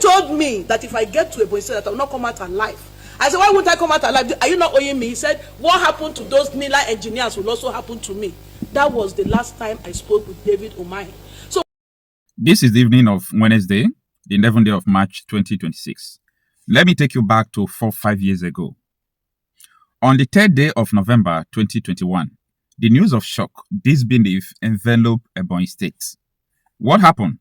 told me that if I get to a point that I will not come out alive. I said, why won't I come out alive? Are you not owing me? He said, what happened to those NELAN engineers will also happen to me. That was the last time I spoke with David Umahi. So this is the evening of Wednesday, the 11th day of March 2026. Let me take you back to 4-5 years ago. On the 3rd day of November 2021, the news of shock, disbelief enveloped Ebonyi State. What happened?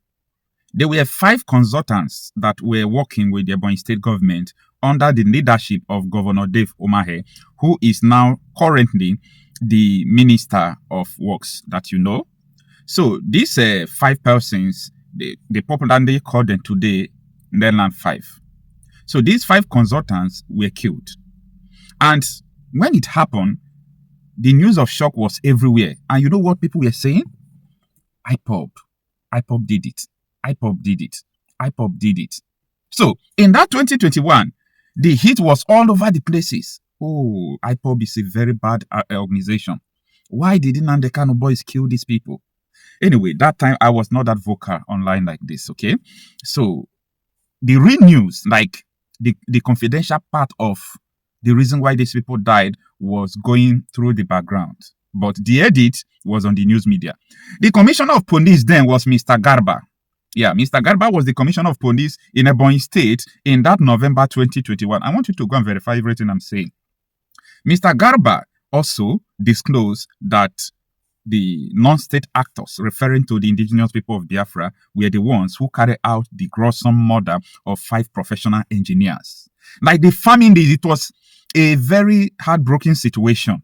There were 5 consultants that were working with the Ebonyi State government under the leadership of Governor Dave Umahi, who is now currently the Minister of Works that you know. So these 5 persons, they popularly call them today NELAN 5. So these 5 consultants were killed. And when it happened, the news of shock was everywhere. And you know what people were saying? IPOB did it. IPOB did it. IPOB did it. So in that 2021, the heat was all over the places. Oh, IPOB is a very bad organization. Why did Nnamdi Kanu boys kill these people? Anyway, that time I was not that vocal online like this, okay? So the real news, like the confidential part of the reason why these people died was going through the background. But the edit was on the news media. The commissioner of police then was Mr. Garba. Yeah, Mr. Garba was the commissioner of police in Ebonyi State in that November 2021. I want you to go and verify everything I'm saying. Mr. Garba also disclosed that the non-state actors, referring to the indigenous people of Biafra, were the ones who carried out the gruesome murder of 5 professional engineers. Like the family, it was a very heartbreaking situation.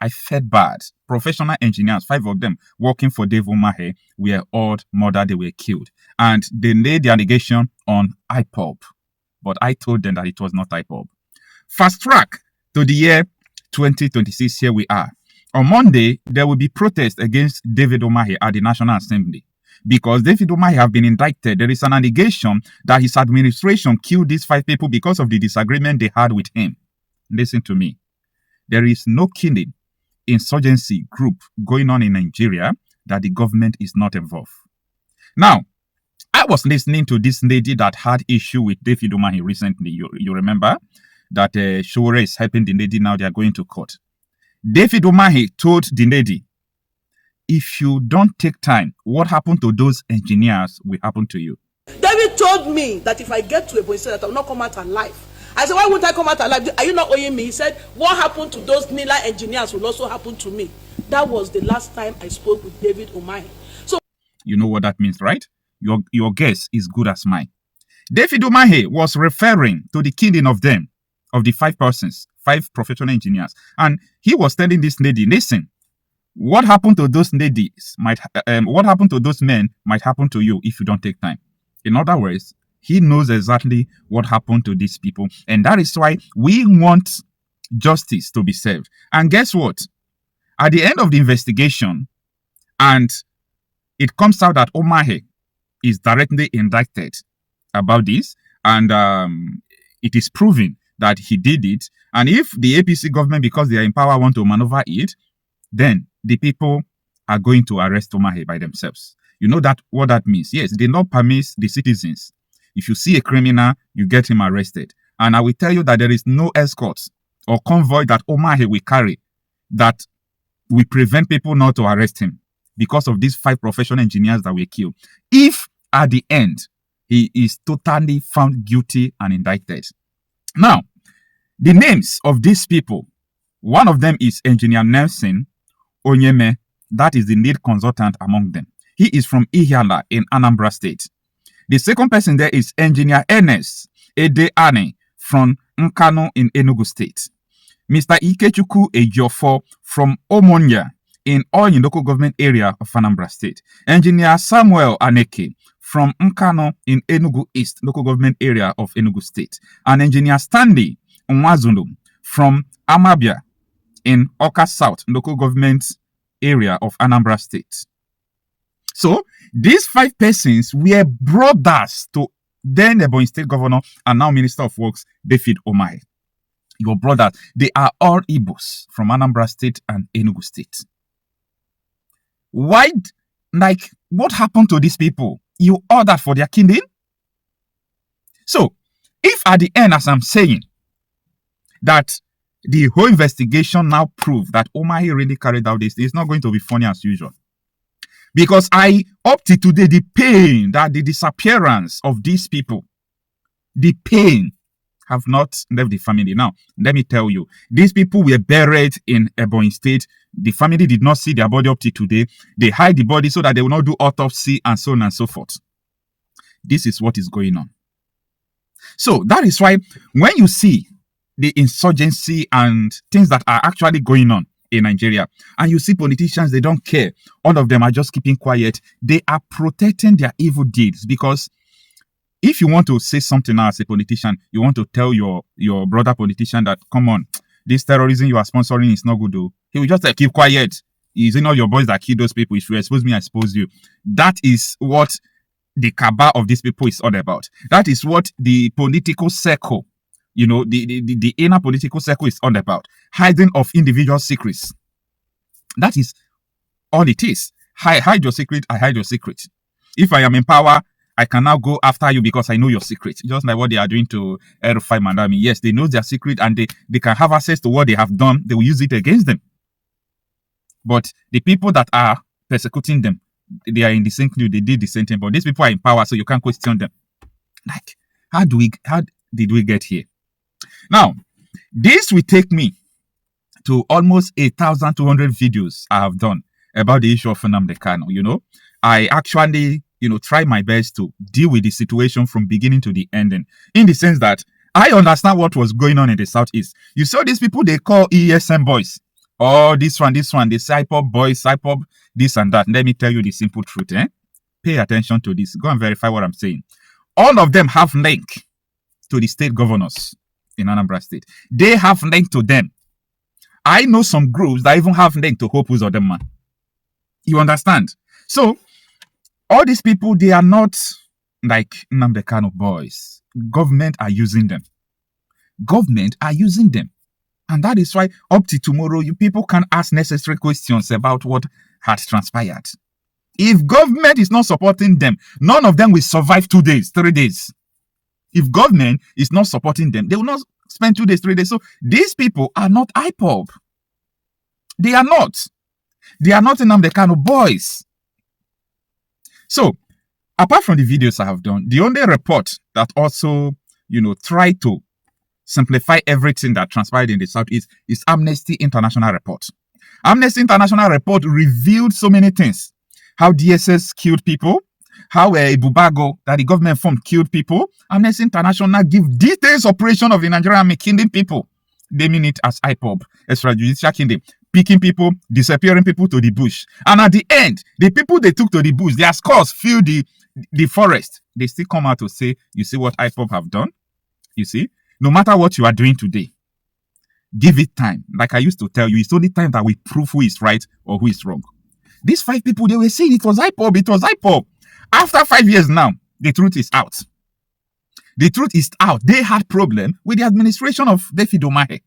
I felt bad. Professional engineers, 5 of them working for Dave Umahi, were all murdered. They were killed. And they laid the allegation on IPOB. But I told them that it was not IPOB. Fast track to the year 2026, here we are. On Monday, there will be protests against David Umahi at the National Assembly. Because David Umahi have been indicted, there is an allegation that his administration killed these 5 people because of the disagreement they had with him. Listen to me. There is no killing insurgency group going on in Nigeria that the government is not involved. Now, I was listening to this lady that had issue with David Umahi recently. You remember that Shore is helping the lady now. They are going to court. David Umahi told the lady, if you don't take time, what happened to those engineers will happen to you. David told me that if I get to a point that I will not come out alive. I said, why won't I come out alive? Are you not owing me? He said, what happened to those NELAN engineers will also happen to me. That was the last time I spoke with David Umahi. So you know what that means, right? Your guess is good as mine. David Umahi was referring to the killing of them, of the 5 persons, 5 professional engineers. And he was telling this lady, listen, what happened to those ladies what happened to those men might happen to you if you don't take time. In other words, he knows exactly what happened to these people. And that is why we want justice to be served. And guess what? At the end of the investigation, and it comes out that Umahi is directly indicted about this, and it is proven that he did it. And if the APC government, because they are in power, want to maneuver it, then the people are going to arrest Umahi by themselves. You know that what that means? Yes, they not permit the citizens. If you see a criminal, you get him arrested. And I will tell you that there is no escort or convoy that Umahi will carry that will prevent people not to arrest him because of these 5 professional engineers that were killed. If at the end, he is totally found guilty and indicted. Now, the names of these people, one of them is Engineer Nelson Onyeme. That is the lead consultant among them. He is from Ihiala in Anambra State. The second person there is Engineer Ernest Edeani from Kanu in Enugu State. Mr. Ikechukwu Ejiofor from Omonia in Oyin local government area of Anambra State. Engineer Samuel Aneke from Nkano in Enugu East local government area of Enugu State. And Engineer Stanley Nwazulu from Amabia in Oka South local government area of Anambra State. So these 5 persons were brothers to then Ebonyi State Governor and now Minister of Works, David Umahi. Your brothers, they are all Igbos from Anambra State and Enugu State. Why, like, what happened to these people? You ordered for their killing? So, if at the end, as I'm saying, that the whole investigation now proved that Umahi really carried out this, it's not going to be funny as usual. Because up to today, the pain that the disappearance of these people, the pain have not left the family. Now, let me tell you, these people were buried in Ebonyi State. The family did not see their body up to today. They hide the body so that they will not do autopsy and so on and so forth. This is what is going on. So that is why when you see the insurgency and things that are actually going on in Nigeria, and you see politicians, they don't care. All of them are just keeping quiet. They are protecting their evil deeds, because if you want to say something now as a politician, you want to tell your brother politician that, come on, this terrorism you are sponsoring is not good, though. He will just keep quiet. Is it not your boys that kill those people? If you expose me, I expose you. That is what the cabal of these people is all about. That is what the political circle, the inner political circle is all about. Hiding of individual secrets. That is all it is. Hide your secret, I hide your secret. If I am in power, I can now go after you because I know your secret. Just like what they are doing to El-Rufai Mandami. Yes, they know their secret and they can have access to what they have done. They will use it against them. But the people that are persecuting them, they are in the same clue, they did the same thing. But these people are in power, so you can't question them. Like, how did we get here? Now, this will take me to almost 8,200 videos I have done about the issue of Nnamdi Kanu. I actually, try my best to deal with the situation from beginning to the ending, in the sense that I understand what was going on in the Southeast. You saw these people they call ESM boys. Oh, this one, the SIPOB boys, SIPOB, this and that. Let me tell you the simple truth. Pay attention to this. Go and verify what I'm saying. All of them have link to the state governors in Anambra State. They have link to them. I know some groups that even have link to Hope Uzodinma. You understand? So, all these people, they are not like Nnamdi Kanu boys. Government are using them. Government are using them. And that is why up to tomorrow, you people can ask necessary questions about what had transpired. If government is not supporting them, none of them will survive 2 days, 3 days. If government is not supporting them, they will not spend 2 days, 3 days. So these people are not IPOB. They are not. They are not Nnamdi Kanu boys. So, apart from the videos I have done, the only report that also, tried to simplify everything that transpired in the Southeast is Amnesty International report. Amnesty International report revealed so many things. How DSS killed people, how Ibubago, that the government formed, killed people. Amnesty International give details operation of the Nigerian army killing people. They mean it as IPOB, extrajudicial killing, picking people, disappearing people to the bush. And at the end, the people they took to the bush, their skulls fill the forest. They still come out to say, you see what IPOB have done? You see? No matter what you are doing today, give it time. Like I used to tell you, it's only time that we prove who is right or who is wrong. These 5 people, they were saying it was IPOB, it was IPOB. After 5 years now, the truth is out. The truth is out. They had problem with the administration of David Umahi.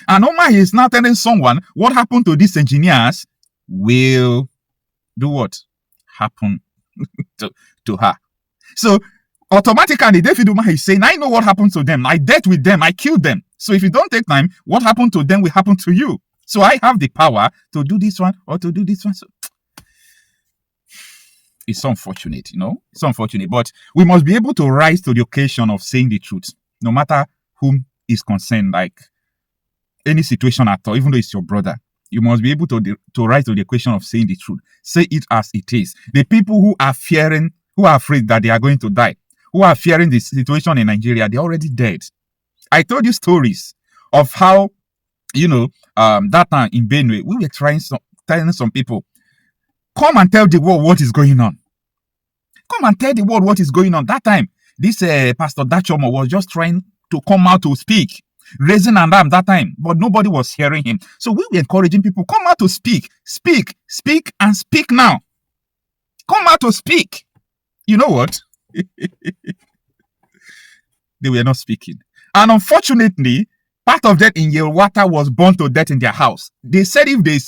And Umahi is now telling someone what happened to these engineers will do what? Happen to her. So, automatically, David Umahi is saying, I know what happened to them. I dealt with them. I killed them. So if you don't take time, what happened to them will happen to you. So I have the power to do this one or to do this one. So it's unfortunate, It's unfortunate. But we must be able to rise to the occasion of saying the truth, no matter whom is concerned, like any situation at all, even though it's your brother. You must be able to rise to the occasion of saying the truth. Say it as it is. The people who are fearing, who are afraid that they are going to die, who are fearing the situation in Nigeria, they're already dead. I told you stories of how, that time in Benue, we were telling some people, come and tell the world what is going on. Come and tell the world what is going on. That time, this Pastor Dachomo was just trying to come out to speak, raising an arm that time, but nobody was hearing him. So we were encouraging people, come out to speak, and speak now. Come out to speak. You know what? They were not speaking. And unfortunately, part of them in Yelwata was burned to death in their house. They said if they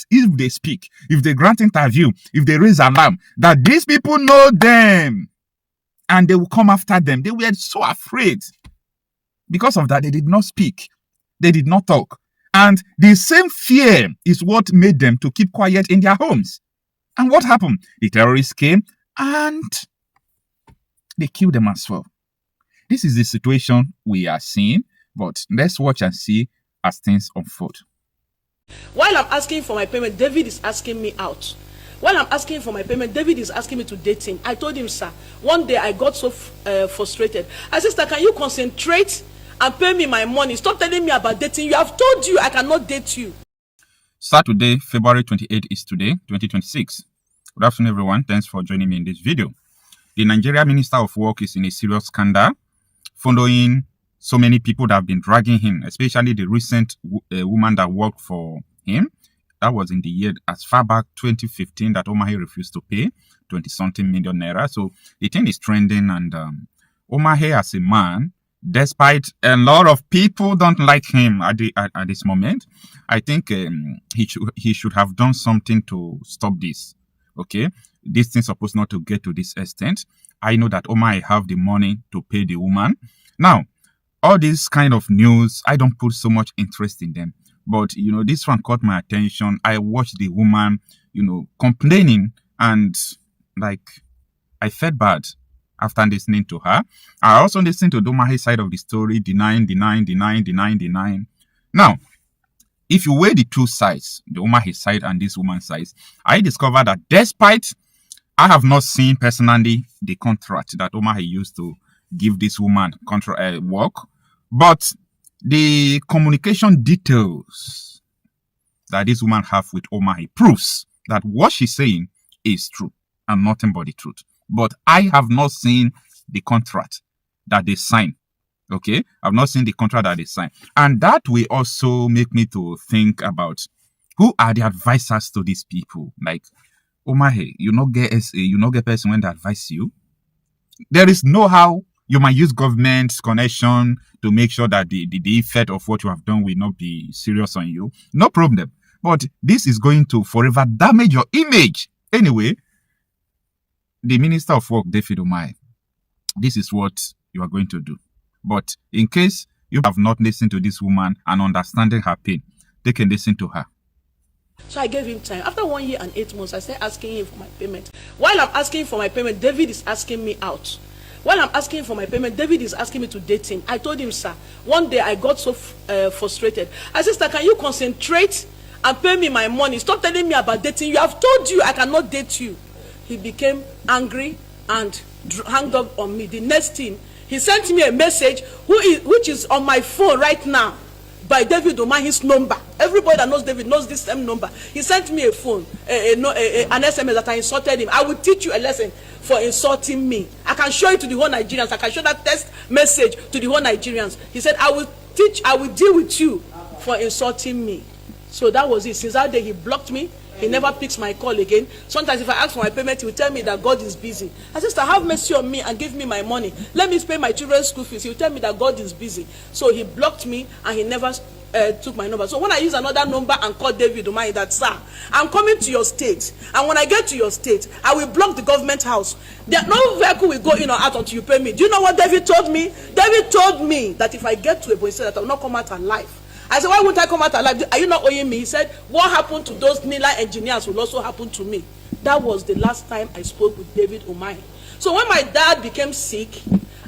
speak, if they grant interview, if they raise alarm, that these people know them. and they will come after them. They were so afraid. Because of that, they did not speak. They did not talk. And the same fear is what made them to keep quiet in their homes. And what happened? The terrorists came and they killed them as well. This is the situation we are seeing, but let's watch and see as things unfold. While I'm asking for my payment, David is asking me out. While I'm asking for my payment, David is asking me to date him. I told him, sir, one day I got so frustrated. I said, sister, can you concentrate and pay me my money? Stop telling me about dating. You have told you I cannot date you. Saturday, February 28 is today, 2026. Good afternoon, everyone. Thanks for joining me in this video. The Nigeria Minister of Work is in a serious scandal following so many people that have been dragging him, especially the recent woman that worked for him. That was in the year as far back 2015 that Umahi refused to pay 20-something million naira. So the thing is trending, and Umahi as a man, despite a lot of people don't like him at this moment, I think he should have done something to stop this. Okay, this thing's supposed not to get to this extent. I know that Umahi have the money to pay the woman. Now, all this kind of news, I don't put so much interest in them. But, you know, this one caught my attention. I watched the woman, you know, complaining, and like, I felt bad after listening to her. I also listened to Umahi's side of the story, denying. Now, if you weigh the two sides, the Umahi side and this woman's side, I discovered that despite I have not seen personally the contract that Umahi used to give this woman work, but the communication details that this woman have with Umahi proves that what she's saying is true and nothing but the truth. But I have not seen the contract that they signed. Okay, I've not seen the contract that they signed, and that will also make me to think about who are the advisors to these people. Like, Umahi, you not get person when they advise you. There is no how you might use government connection to make sure that the effect of what you have done will not be serious on you. No problem. But this is going to forever damage your image. Anyway, the Minister of Work, David Umahi, this is what you are going to do. But in case you have not listened to this woman and understanding her pain, they can listen to her. So I gave him time. After 1 year and 8 months, I started asking him for my payment. While I'm asking for my payment, David is asking me out. While I'm asking for my payment, David is asking me to date him. I told him, sir, one day I got so frustrated. I said, sister, can you concentrate and pay me my money? Stop telling me about dating. You have told you I cannot date you. He became angry and hung up on me. The next thing, he sent me a message which is on my phone right now by David Umahi's number. Everybody that knows David knows this same number. He sent me a phone, an SMS that I insulted him. I will teach you a lesson for insulting me. I can show it to the whole Nigerians. I can show that text message to the whole Nigerians. He said, I will deal with you for insulting me. So that was it. Since that day, he blocked me. He never picks my call again. Sometimes if I ask for my payment, he will tell me that God is busy. I said, have mercy on me and give me my money. Let me pay my children's school fees. He will tell me that God is busy. So he blocked me and he never took my number. So when I use another number and call David Umahi, that, sir, I'm coming to your state. And when I get to your state, I will block the government house. No vehicle will go in or out until you pay me. Do you know what David told me? David told me that if I get to a point, he said that I will not come out alive. I said, why won't I come out alive? Are you not owing me? He said, what happened to those NELAN engineers will also happen to me. That was the last time I spoke with David Umahi. So when my dad became sick,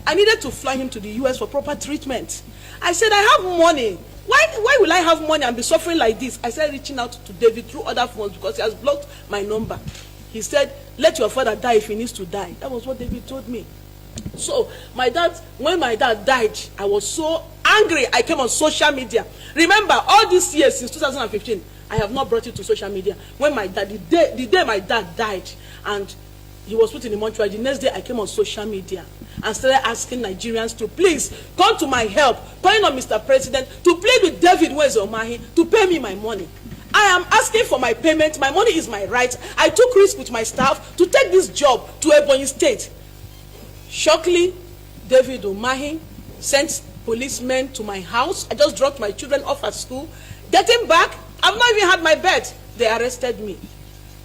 I needed to fly him to the US for proper treatment. I said, I have money. Why will I have money and be suffering like this? I started reaching out to David through other phones because he has blocked my number. He said, let your father die if he needs to die. That was what David told me. So when my dad died, I was so angry. I came on social media. Remember, all these years since 2015, I have not brought it to social media. When the day my dad died and he was put in the mortuary, the next day I came on social media and started asking Nigerians to please come to my help, calling on Mr. President to plead with David Umahi to pay me my money. I am asking for my payment. My money is my right. I took risk with my staff to take this job to Ebonyi State. Shockingly, David Umahi sent policemen to my house. I just dropped my children off at school. Getting back, I've not even had my bed. They arrested me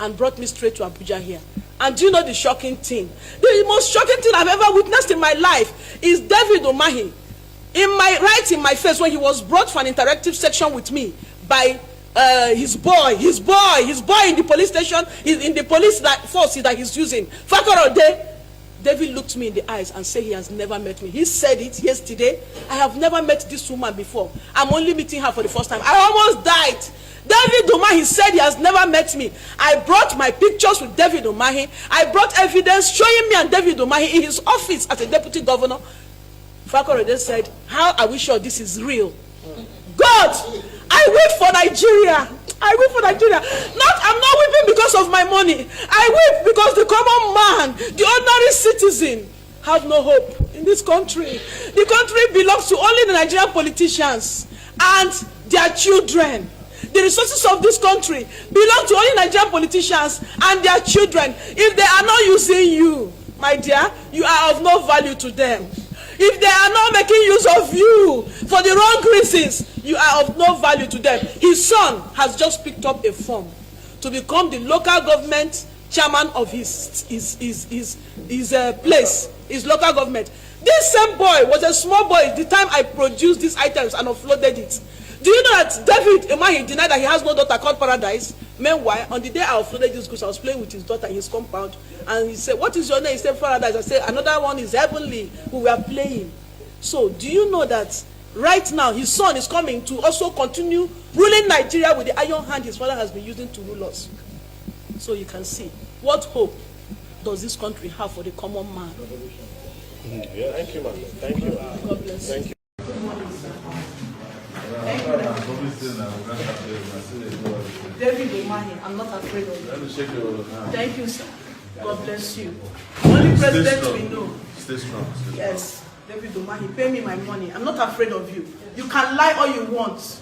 and brought me straight to Abuja here. And do you know the shocking thing? The most shocking thing I've ever witnessed in my life is David Umahi right in my face when he was brought for an interactive section with me by his boy in the police station, in the police force that he's using. Fakorode, David looked me in the eyes and said he has never met me. He said it yesterday. I have never met this woman before. I'm only meeting her for the first time. I almost died. David Umahi said he has never met me. I brought my pictures with David Umahi. I brought evidence showing me and David Umahi in his office as a deputy governor. Fakorede said, how are we sure this is real? God, I wait for Nigeria. I weep for Nigeria. I'm not weeping because of my money. I weep because the common man, the ordinary citizen, have no hope in this country. The country belongs to only the Nigerian politicians and their children. The resources of this country belong to only Nigerian politicians and their children. If they are not using you, my dear, you are of no value to them. If they are not making use of you for the wrong reasons, you are of no value to them. His son has just picked up a form to become the local government chairman of his place, his local government. This same boy was a small boy the time I produced these items and offloaded it. Do you know that David Umahi denied that he has no daughter called Paradise? Meanwhile, on the day I offloaded these goods, I was playing with his daughter in his compound, and he said, "What is your name?" He said, "Paradise." I said, "Another one is Heavenly." We were playing. So, do you know that right now his son is coming to also continue ruling Nigeria with the iron hand his father has been using to rule us? So you can see what hope does this country have for the common man. Yeah, thank you, man. Thank you. God bless. Thank you. David Umahi, I'm not afraid of you. Let me shake your hand. Thank you, sir. God bless you. Only president we know. Stay strong. Yes, David Umahi, pay me my money. I'm not afraid of you. You can lie all you want.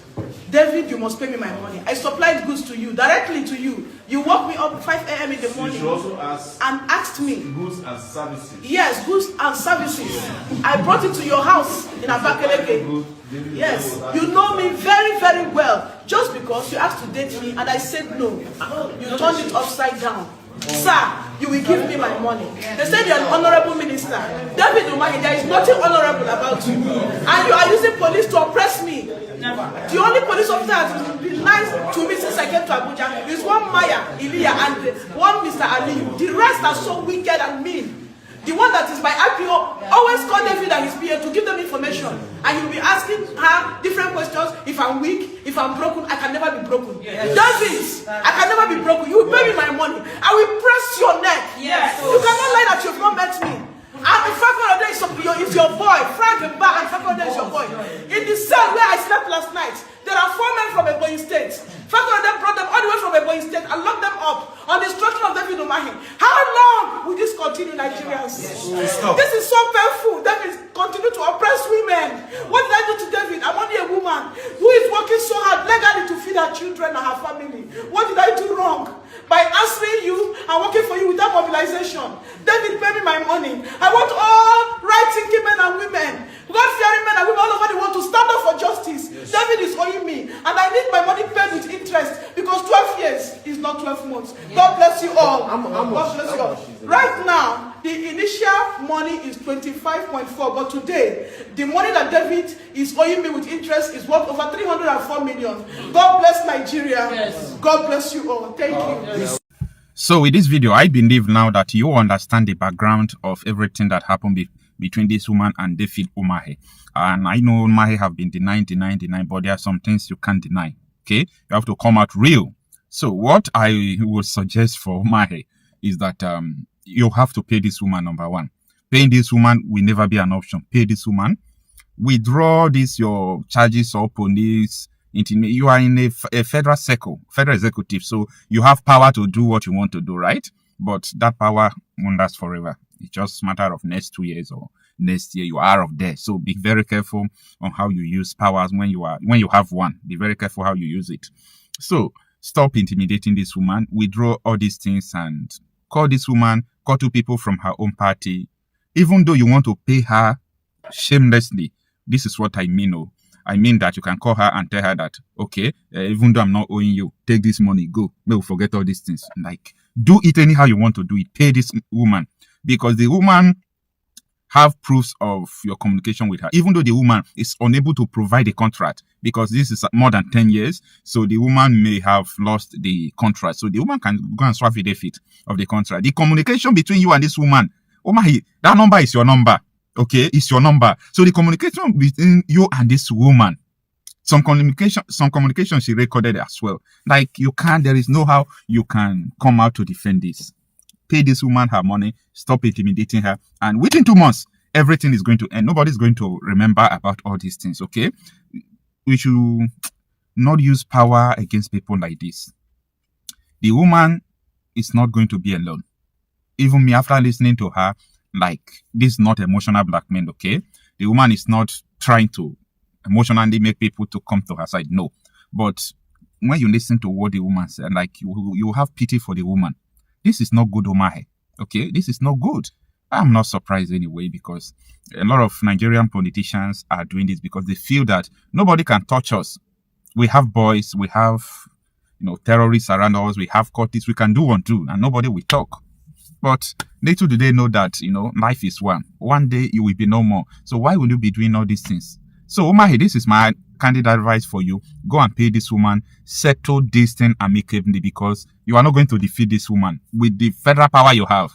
David, you must pay me my money. I supplied goods to you, directly to you. You woke me up 5 a.m. in the morning. You should also ask and asked me. Goods and services. Yes, goods and services. I brought it to your house in Abakaleke. Yes, you know me very, very well. Just because you asked to date me and I said no, you turned it upside down. Sir, you will give me my money. They said you're an honorable minister. David Umahi, there is nothing honorable about you. And you are using police to oppress me. The only police officer that has been nice to me since I came to Abuja is one Maya, Ilya, and one Mr. Ali. The rest are so wicked and mean. The one that is my IPO always call David and his PA to give them information. And he'll be asking her different questions. If I'm weak, if I'm broken, I can never be broken. Yes. David, I can never be broken. You will pay me my money. I will press your neck. Yes. You cannot lie that you've not met me. And the Fakorede is your boy. Frank and Fakorede is your boy. In the cell where I slept last night, there are 4 men from Ebonyi State. Fakorede brought them all the way from Ebonyi State and locked them up on the instruction of David Umahi. How long will this continue, Nigerians? Yes. This is so painful. David continue to oppress women. What did I do to David? I'm only a woman who is working so hard legally to feed her children and her family. What did I do wrong? By answering you and working for you without mobilization. David, pay me my money. I want all right-thinking men and women, God-fearing men and women all over the world to stand up for justice. Yes. David is owing me, and I need my money paid with interest because 12 years is not 12 months. Yes. God bless you all. God bless you all. Right now, the initial money is 25.4, but today, the money that David is owing me with interest is worth over 304 million. God bless Nigeria. Yes. God bless you all. Thank you. Yes. So with this video, I believe now that you understand the background of everything that happened between this woman and David Umahi. And I know Umahi have been denying, but there are some things you can't deny. Okay? You have to come out real. So what I would suggest for Umahi is that you have to pay this woman, number one. Paying this woman will never be an option. Pay this woman. Withdraw your charges or police. You are in a federal circle, federal executive, so you have power to do what you want to do, right? But that power won't last forever. It's just a matter of next 2 years or next year you are out of there. So be very careful on how you use powers when you have one. Be very careful how you use it. So stop intimidating this woman. Withdraw all these things and call this woman. Call 2 people from her own party. Even though you want to pay her shamelessly, this is what I mean. I mean that you can call her and tell her that, okay, even though I'm not owing you, take this money, go. We'll forget all these things. Like, Do it anyhow you want to do it. Pay this woman, because the woman have proofs of your communication with her, even though the woman is unable to provide a contract, because this is more than 10 years. So the woman may have lost the contract. So the woman can go and swap the fit of the contract. The communication between you and this woman, Umahi, that number is your number. Okay, it's your number. So the communication between you and this woman, some communication she recorded as well. Like, there is no how you can come out to defend this. Pay this woman her money, stop intimidating her, and within 2 months, everything is going to end. Nobody's going to remember about all these things, okay? We should not use power against people like this. The woman is not going to be alone. Even me, after listening to her, like, this is not emotional blackmail, okay? The woman is not trying to emotionally make people to come to her side, no. But when you listen to what the woman said, like, you have pity for the woman. This is not good, Umahi. Okay, this is not good. I'm not surprised anyway, because a lot of Nigerian politicians are doing this because they feel that nobody can touch us. We have boys, we have terrorists around us, we have cultists, we can do and nobody will talk. But little do they know that life is one. One day you will be no more. So why would you be doing all these things? So Umahi, this is my candid advice for you. Go and pay this woman, settle this thing amicably, because you are not going to defeat this woman with the federal power you have.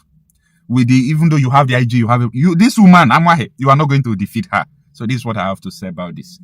Even though you have the IG, this woman, Umahi, you are not going to defeat her. So this is what I have to say about this.